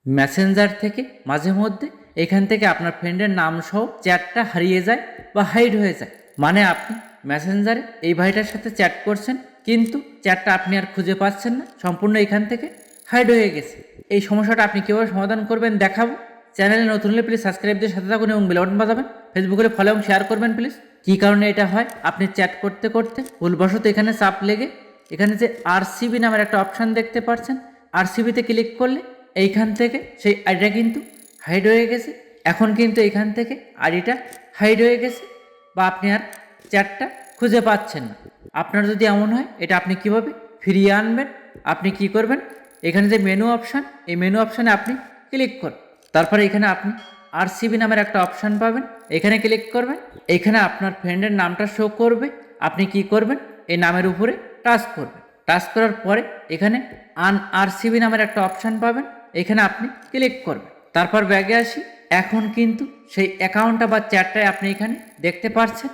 Messenger থেকে মাঝে মধ্যে এখান থেকে আপনার ফ্রেন্ডের নাম সহ চ্যাটটা হারিয়ে যায় বা হাইড হয়ে যায়। মানে আপনি মেসেঞ্জারে এই ভাইটার সাথে চ্যাট করছেন, কিন্তু চ্যাটটা আপনি আর খুঁজে পাচ্ছেন না, সম্পূর্ণ এখান থেকে হাইড হয়ে গেছে। এই সমস্যাটা আপনি কীভাবে সমাধান করবেন দেখাবো। চ্যানেলে নতুন হলে প্লিজ সাবস্ক্রাইব দিয়ে সাথে থাকুন এবং বেল বাটন বাজাবেন। ফেসবুকে ফলো এবং শেয়ার করবেন প্লিজ। কী কারণে এটা হয়, আপনি চ্যাট করতে করতে ভুলবশত এখানে চাপ লেগে এখানে যে আরসিবি নামের একটা অপশান দেখতে পাচ্ছেন, আরসিবিতে ক্লিক করলে এইখান থেকে সেই আইডিটা কিন্তু হাইড হয়ে গেছে। এখন কিন্তু এইখান থেকে আইডিটা হাইড হয়ে গেছে বা আপনি আর চ্যাটটা খুঁজে পাচ্ছেন না। আপনার যদি এমন হয়, এটা আপনি কিভাবে ফিরিয়ে আনবেন? আপনি কি করবেন, এখানে যে মেনু অপশান, এই মেনু অপশানে আপনি ক্লিক করুন। তারপরে এখানে আপনি আরসিবি নামের একটা অপশান পাবেন, এখানে ক্লিক করবেন। এখানে আপনার ফ্রেন্ডের নামটা শো করবে। আপনি কি করবেন, এই নামের উপরে টাচ করবেন। টাচ করার পরে এখানে আরসিবি নামের একটা অপশান পাবেন, এখানে আপনি ক্লিক করবেন। তারপর ব্যাগে আসি। এখন কিন্তু সেই অ্যাকাউন্টটা বা চ্যাটটাই আপনি এখানে দেখতে পাচ্ছেন।